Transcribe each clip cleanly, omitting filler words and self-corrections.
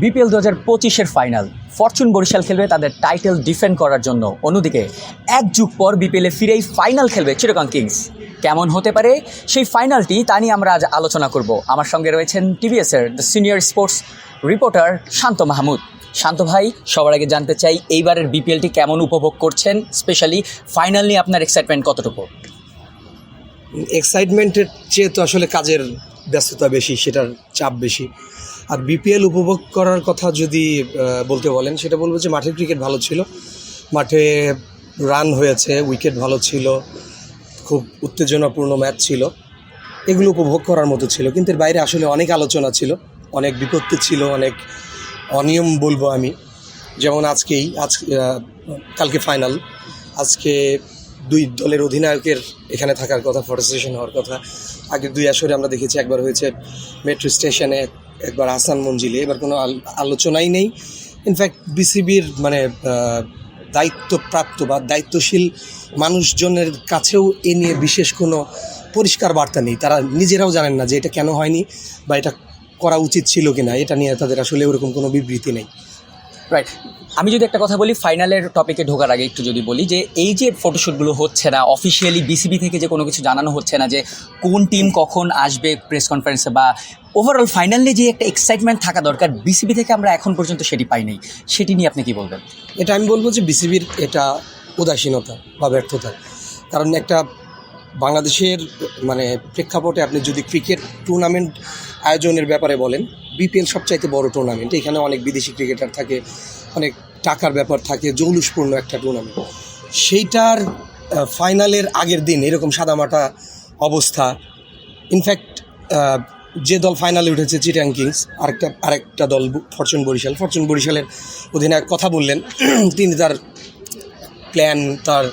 BPL 2025-এর final Fortune Barishal খেলবে তাদের title defend করার জন্য। অন্যদিকে এক যুগ পর বিপিএলে ফিরেই ফাইনাল খেলবে চিটাগং কিংস। কেমন হতে পারে সেই ফাইনালটি তা নিয়ে আমরা আজ আলোচনা করব। আমার সঙ্গে রয়েছেন টিভিএসের দ্য সিনিয়র স্পোর্টস রিপোর্টার শান্ত মাহমুদ। শান্ত ভাই, সবার আগে জানতে চাই এইবারের বিপিএলটি কেমন উপভোগ করছেন, স্পেশালি ফাইনাল নিয়ে আপনার এক্সাইটমেন্ট কতটুকু? এক্সাইটমেন্টের চেয়ে তো আসলে কাজের ব্যস্ততা বেশি, সেটার চাপ বেশি। আর বিপিএল উপভোগ করার কথা যদি বলতে বলেন, সেটা বলবো যে মাঠের ক্রিকেট ভালো ছিল, মাঠে রান হয়েছে, উইকেট ভালো ছিল, খুব উত্তেজনাপূর্ণ ম্যাচ ছিল, এগুলো উপভোগ করার মতো ছিল। কিন্তু এর বাইরে আসলে অনেক আলোচনা ছিল, অনেক বিপত্তি ছিল, অনেক অনিয়ম বলবো আমি। যেমন কালকে ফাইনাল, আজকে দুই দলের অধিনায়কের এখানে থাকার কথা, ফটো সেশন হওয়ার কথা। আগের দুই আসরে আমরা দেখেছি, একবার হয়েছে মেট্রো স্টেশনে, একবার হাসান মঞ্জিলে, এবার কোনো আলোচনাই নেই। ইনফ্যাক্ট বিসিবির দায়িত্বপ্রাপ্ত বা দায়িত্বশীল মানুষজনের কাছেও এ নিয়ে বিশেষ কোনো পরিষ্কার বার্তা নেই। তারা নিজেরাও জানেন না যে এটা কেন হয়নি বা এটা করা উচিত ছিল কিনা, এটা নিয়ে তাদের আসলে ওরকম কোনো বিবৃতি নেই। রাইট। আমি যদি একটা কথা বলি, ফাইনালের টপিকে ঢোকার আগে একটু যদি বলি যে এই যে ফটোশ্যুটগুলো হচ্ছে না, অফিসিয়ালি বিসিবি থেকে যে কোনো কিছু জানানো হচ্ছে না যে কোন টিম কখন আসবে প্রেস কনফারেন্সে, বা ওভারঅল ফাইনাল নিয়ে যে একটা এক্সাইটমেন্ট থাকা দরকার, বিসিবি থেকে আমরা এখন পর্যন্ত সেটি পাইনি। সেটি নিয়ে আপনি কি বলবেন? এটা আমি বলবো যে বিসিবির এটা উদাসীনতা বা ব্যর্থতা। কারণ একটা বাংলাদেশের প্রেক্ষাপটে আপনি যদি ক্রিকেট টুর্নামেন্ট আয়োজনের ব্যাপারে বলেন, বিপিএল সবচাইতে বড় টুর্নামেন্ট। এখানে অনেক বিদেশি ক্রিকেটার থাকে, অনেক টাকার ব্যাপার থাকে, জৌলুসপূর্ণ একটা টুর্নামেন্ট। সেইটার ফাইনালের আগের দিন এরকম সাদামাটা অবস্থা। ইনফ্যাক্ট যে দল ফাইনালে উঠেছে চিটাগং কিংস, আরেকটা দল ফরচুন বরিশালের অধিনায়ক কথা বললেন। তিনি তার প্ল্যান, তার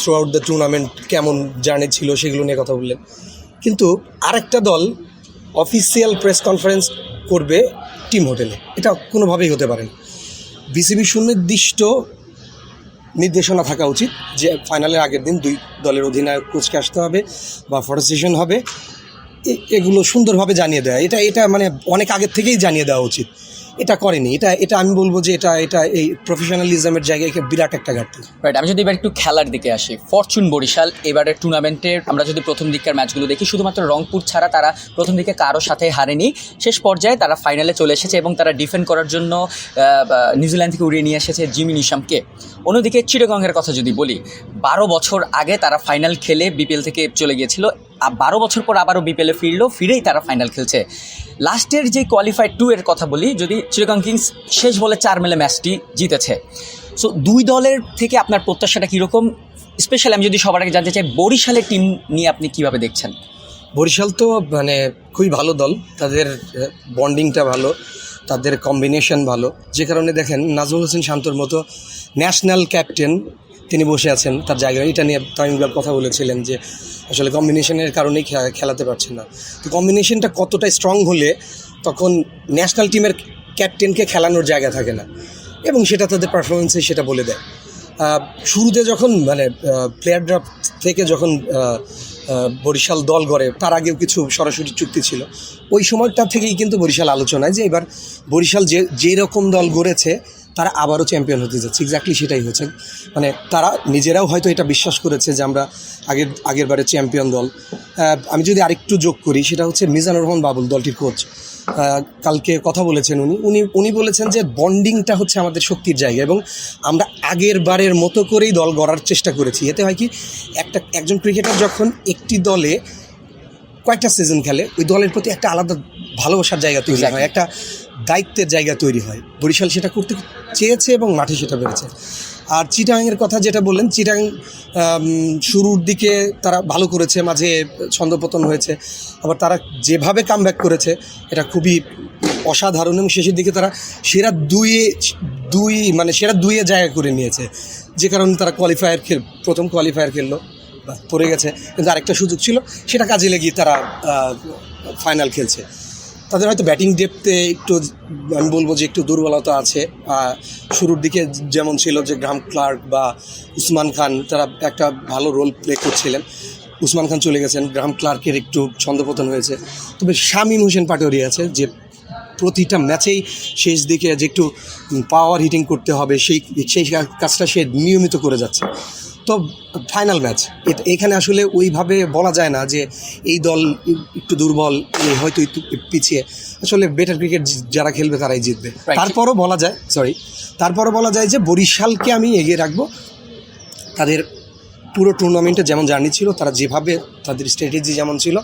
থ্রু আউট দ্য টুর্নামেন্ট কেমন জার্নি ছিল সেগুলো নিয়ে কথা বললেন। কিন্তু আরেকটা দল অফিসিয়াল প্রেস কনফারেন্স করবে টিম হোটেলে, এটা কোনোভাবেই হতে পারে না। বিসিবি সুনির্দিষ্ট নির্দেশনা থাকা উচিত যে ফাইনালের আগের দিন দুই দলের অধিনায়ক কোচকে আসতে হবে বা ফটো সেশন হবে, এগুলো সুন্দরভাবে জানিয়ে দেওয়া। এটা অনেক আগের থেকেই জানিয়ে দেওয়া উচিত। এটা করেনি। এটা আমি বলবো যে এটা এই প্রফেশনালিজমের জায়গায় বিরাট একটা ঘাটতি। রাইট। আমি যদি এবার একটু খেলার দিকে আসি, ফরচুন বরিশাল এবারের টুর্নামেন্টের আমরা যদি প্রথম দিককার ম্যাচগুলো দেখি, শুধুমাত্র রংপুর ছাড়া তারা প্রথম দিকে কারোর সাথে হারেনি। শেষ পর্যায়ে তারা ফাইনালে চলে এসেছে এবং তারা ডিফেন্ড করার জন্য নিউজিল্যান্ড থেকে উড়িয়ে নিয়ে এসেছে জিমি নিশামকে। অন্যদিকে চিটাগংয়ের কথা যদি বলি, 12 বছর আগে তারা ফাইনাল খেলে বিপিএল থেকে চলে গিয়েছিল, 12 বছর পর আবারও বিপিএলে ফিরেই তারা ফাইনাল খেলছে। লাস্টের যে কোয়ালিফাইড 2 এর কথা বলি, যদি চিটাগং কিংস শেষ বলে 4 মেলে ম্যাচটি জিতেছে। সো দুই দলের থেকে আপনার প্রত্যাশাটা কীরকম? স্পেশালি আমি যদি সবার আগে জানতে চাই, বরিশালের টিম নিয়ে আপনি কীভাবে দেখছেন? বরিশাল তো খুবই ভালো দল, তাদের বন্ডিংটা ভালো, তাদের কম্বিনেশন ভালো, যে কারণে দেখেন নাজমুল হোসেন শান্তর মতো ন্যাশনাল ক্যাপ্টেন তিনি বসে আছেন তার জায়গায়। এটা নিয়ে তামিম ইকবাল কথা বলেছিলেন যে আসলে কম্বিনেশনের কারণেই খেলাতে পারছেন না। তো কম্বিনেশনটা কতটা স্ট্রং হলে তখন ন্যাশনাল টিমের ক্যাপ্টেনকে খেলানোর জায়গা থাকে না, এবং সেটা তাদের পারফরমেন্সে সেটা বলে দেয়। শুরুতে যখন প্লেয়ার ড্রাফট থেকে যখন বরিশাল দল গড়ে, তার আগেও কিছু সরাসরি চুক্তি ছিল। ওই সময়টা থেকেই কিন্তু বরিশাল আলোচনায় যে এবার বরিশাল যে রকম দল গড়েছে তারা আবারও চ্যাম্পিয়ন হতে যাচ্ছে। এক্স্যাক্টলি সেটাই হচ্ছে। তারা নিজেরাও হয়তো এটা বিশ্বাস করেছে যে আমরা আগের বারে চ্যাম্পিয়ন দল। আমি যদি আরেকটু যোগ করি, সেটা হচ্ছে মিজানুর রহমান বাবুল, দলটির কোচ, কালকে কথা বলেছেন। উনি বলেছেন যে বন্ডিংটা হচ্ছে আমাদের শক্তির জায়গা, এবং আমরা আগের বারের মতো করেই দল গড়ার চেষ্টা করেছি। এতে হয় কি, একজন ক্রিকেটার যখন একটি দলে কয়েকটা সিজন খেলে, ওই দলের প্রতি একটা আলাদা ভালোবাসার জায়গা তৈরি হয়, একটা দায়িত্বের জায়গা তৈরি হয়। বরিশাল সেটা করতে চেয়েছে এবং মাঠে সেটা পেরেছে। আর চিটাগাংয়ের কথা যেটা বললেন, চিটাগাং শুরুর দিকে তারা ভালো করেছে, মাঝে ছন্দপতন হয়েছে, আবার তারা যেভাবে কামব্যাক করেছে এটা খুবই অসাধারণ, এবং শেষের দিকে তারা সেরা দুইয়ে জায়গা করে নিয়েছে, যে কারণে তারা প্রথম কোয়ালিফায়ার খেললো, পড়ে গেছে। কিন্তু আরেকটা সুযোগ ছিল, সেটা কাজে লেগিয়ে তারা ফাইনাল খেলছে। তাদের হয়তো ব্যাটিং ডেপথে একটু, আমি বলবো যে একটু দুর্বলতা আছে। শুরুর দিকে যেমন ছিল যে গ্রাহাম ক্লার্ক বা উসমান খান, তারা একটা ভালো রোল প্লে করছিলেন। উসমান খান চলে গেছেন, গ্রাহাম ক্লার্কের একটু ছন্দপতন হয়েছে। তবে শামীম হোসেন পাটোয়ারি আছে, যে প্রতিটা ম্যাচেই শেষ দিকে যে একটু পাওয়ার হিটিং করতে হবে সেই কাজটা সে নিয়মিত করে যাচ্ছে। তো ফাইনাল ম্যাচ এখানে আসলে ওইভাবে বলা যায় না যে এই দল একটু দুর্বল, হয়তো একটু পিছিয়ে। আসলে বেটার ক্রিকেট যারা খেলবে তারাই জিতবে। তারপরও বলা যায় যে বরিশালকে আমি এগিয়ে রাখবো। তাদের পুরো টুর্নামেন্টে যেমন জার্নি ছিল, তারা যেভাবে তাদের স্ট্র্যাটেজি যেমন ছিল,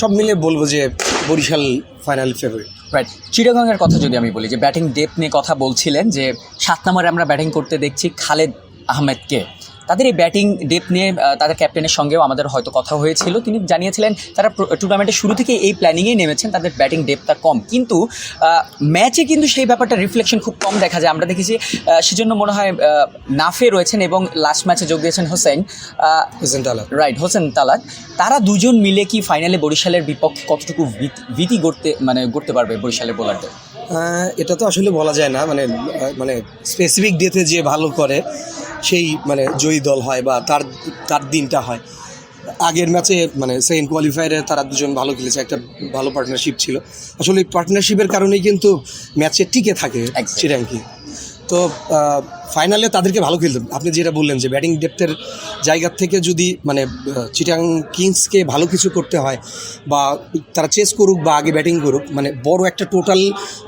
সব মিলিয়ে বলবো যে বরিশাল ফাইনাল ফেভারিট। রাইট, চিটাগংয়ের কথা যদি আমি বলি, যে ব্যাটিং ডেপথ নিয়ে কথা বলছিলেন, যে 7 নম্বরে আমরা ব্যাটিং করতে দেখছি খালেদ আহমেদকে। তাদের এই ব্যাটিং ডেপথ নিয়ে তাদের ক্যাপ্টেনের সঙ্গেও আমাদের হয়তো কথা হয়েছিল। তিনি জানিয়েছিলেন তারা টুর্নামেন্টের শুরু থেকে এই প্ল্যানিংয়েই নেমেছেন, তাদের ব্যাটিং ডেপথটা কম, কিন্তু ম্যাচে কিন্তু সেই ব্যাপারটা রিফ্লেকশন খুব কম দেখা যায়। আমরা দেখেছি সেজন্য মনে হয় নাফে রয়েছেন এবং লাস্ট ম্যাচে যোগ দিয়েছেন হোসেন তালাত। তারা দুজন মিলে কি ফাইনালে বরিশালের বিপক্ষে কতটুকু ভীতি গড়তে পারবে বরিশালের বোলারদের? এটা তো আসলে বলা যায় না, মানে স্পেসিফিক ডেতে যে ভালো করে সেই জয়ী দল হয় বা তার দিনটা হয়। আগের ম্যাচে সেকেন্ড কোয়ালিফায়ারে তারা দুজন ভালো খেলেছে, একটা ভালো পার্টনারশিপ ছিল। আসলে এই পার্টনারশিপের কারণেই কিন্তু ম্যাচে টিকে থাকে চিটাগং। তো ফাইনালে তাদেরকে ভালো খেলতে, আপনি যেটা বললেন যে ব্যাটিং ডেপথের জায়গা থেকে যদি চিটাগং কিংসকে ভালো কিছু করতে হয়, বা তারা চেস করুক বা আগে ব্যাটিং করুক, বড় একটা টোটাল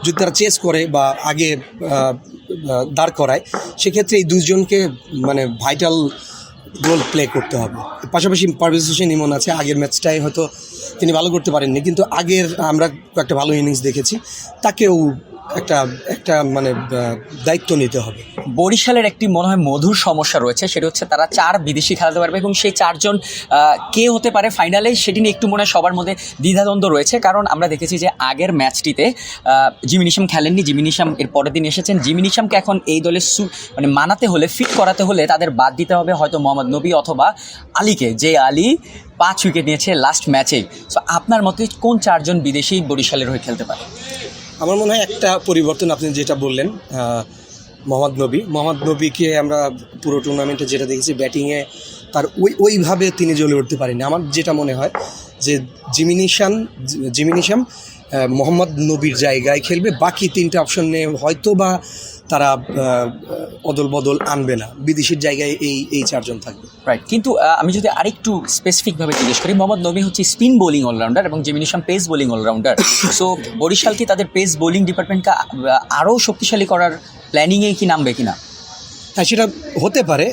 যদি তারা চেস করে বা আগে দাঁড় করায়, সেক্ষেত্রে এই দুজনকে ভাইটাল রোল প্লে করতে হবে। পাশাপাশি পারভেজ হোসেন ইমন আছে, আগের ম্যাচটায় হয়তো তিনি ভালো করতে পারেননি, কিন্তু আগের আমরা একটা ভালো ইনিংস দেখেছি, তাকেও একটা দায়িত্ব নিতে হবে। বরিশালের একটি মনে হয় মধুর সমস্যা রয়েছে, সেটা হচ্ছে তারা 4 বিদেশি খেলাতে পারবে, এবং সেই 4 জন কে হতে পারে ফাইনালে সেটি নিয়ে একটু মনে হয় সবার মধ্যে দ্বিধাদ্বন্দ্ব রয়েছে। কারণ আমরা দেখেছি যে আগের ম্যাচটিতে জিমি নিশাম খেলেননি, জিমি নিশাম এর পরের দিন এসেছেন। জিমি নিশামকে এখন এই দলে মানাতে হলে, ফিট করাতে হলে তাদের বাদ দিতে হবে হয়তো মোহাম্মদ নবী অথবা আলীকে, যে আলী 5 উইকেট নিয়েছে লাস্ট ম্যাচেই। সো আপনার মতে কোন 4 জন বিদেশি বরিশালের হয়ে খেলতে পারে? আমার মনে হয় একটা পরিবর্তন আপনি যেটা বললেন, মোহাম্মদ নবীকে আমরা পুরো টুর্নামেন্টে যেটা দেখেছি ব্যাটিংয়ে তার ওইভাবে তিনি জ্বলে উঠতে পারেনি। আমার যেটা মনে হয় যে জিমি নিশাম মোহাম্মদ নবীর জায়গায় খেলবে, বাকি 3টে অপশন নিয়ে হয়তো বা তারা অদল বদল আনবে না, বিদেশির জায়গায় এই 4 জন থাকবে। রাইট, কিন্তু আমি যদি আরেকটু স্পেসিফিকভাবে জিজ্ঞেস করি, মোহাম্মদ নবী হচ্ছে স্পিন বোলিং অলরাউন্ডার এবং Jimmy Neesham pace bowling all rounder. So Barishal কি তাদের পেস বোলিং ডিপার্টমেন্টকে আরও শক্তিশালী করার প্ল্যানিংয়ে কি নামবে কিনা? হ্যাঁ, সেটা হতে পারে।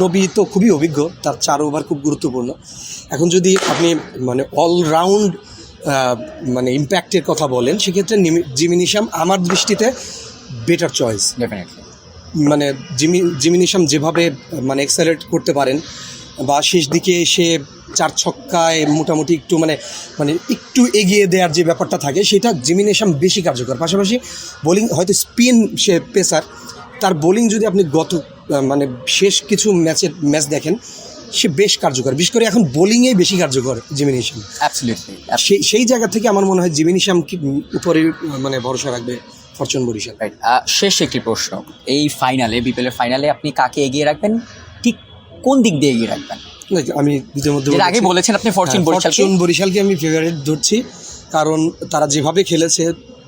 নবী তো খুবই অভিজ্ঞ, তার 4 ওভার খুব গুরুত্বপূর্ণ। এখন যদি আপনি অলরাউন্ড ইম্প্যাক্টের কথা বলেন, সেক্ষেত্রে জিমি নিশাম আমার দৃষ্টিতে better choice. Definitely Jimmy Neesham যেভাবে এক্সেলারেট করতে পারেন, বা শেষ দিকে এসে 4 ছক্কায় মোটামুটি একটু একটু এগিয়ে দেওয়ার যে ব্যাপারটা থাকে, সেটা জিমি নিশাম বেশি কার্যকর। পাশাপাশি বোলিং হয়তো স্পিন, সে পেসার, তার বোলিং যদি আপনি শেষ কিছু ম্যাচ দেখেন, সে বেশ কার্যকর। বিশেষ করে এখন বোলিংয়েই বেশি কার্যকর জিমি নিশাম। অ্যাবসলিউটলি, সেই জায়গা থেকে আমার মনে হয় জিমি নিশাম উপরে ভরসা রাখবে ফরচুন বরিশাল। রাইট, শেষ একটি প্রশ্ন, এই ফাইনালে, বিপিএলের ফাইনালে আপনি কাকে এগিয়ে রাখবেন, ঠিক কোন দিক দিয়ে এগিয়ে রাখবেন? আমি ইতিমধ্যে আগে বলেছেন আপনি ফরচুন বরিশালকে আমি ফেভারিট ধরছি, কারণ তারা যেভাবে খেলেছে,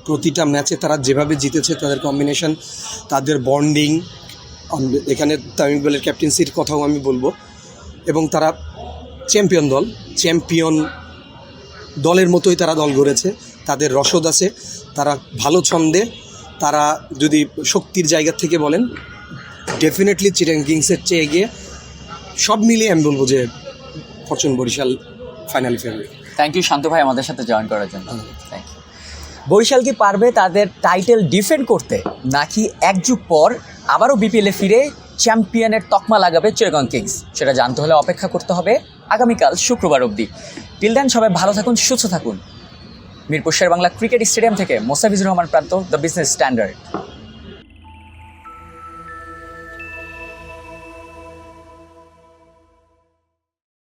প্রতিটা ম্যাচে তারা যেভাবে জিতেছে, তাদের কম্বিনেশন, তাদের বন্ডিং, এখানে তামিম ইকবালের ক্যাপ্টেন্সির কথাও আমি বলবো, এবং তারা চ্যাম্পিয়ন দলের মতোই তারা দল গড়েছে, তাদের রসদ আছে, তারা ভালো ছন্দে। তারা যদি শক্তির জায়গা থেকে বলেন, ডেফিনেটলি চিটাগং কিংসের চেয়ে এগিয়ে। সব মিলিয়ে আমি বলবো যে fortune Barishal finally favourite. Thank you Shanto ভাই আমাদের সাথে জয়েন করার জন্য। Thank you. বরিশাল কি পারবে তাদের টাইটেল ডিফেন্ড করতে, নাকি এক যুগ পর আবারও বিপিএলে ফিরে চ্যাম্পিয়নের তকমা লাগাবে চিটাগং কিংস? সেটা জানতে হলে অপেক্ষা করতে হবে আগামীকাল শুক্রবার অবধি। টিল দেন সবাই ভালো থাকুন, সুস্থ থাকুন। মিরপুর শেরেবাংলা ক্রিকেট স্টেডিয়াম থেকে মোস্তাফিজুর রহমান প্রান্ত, দ্য বিজনেস স্ট্যান্ডার্ড।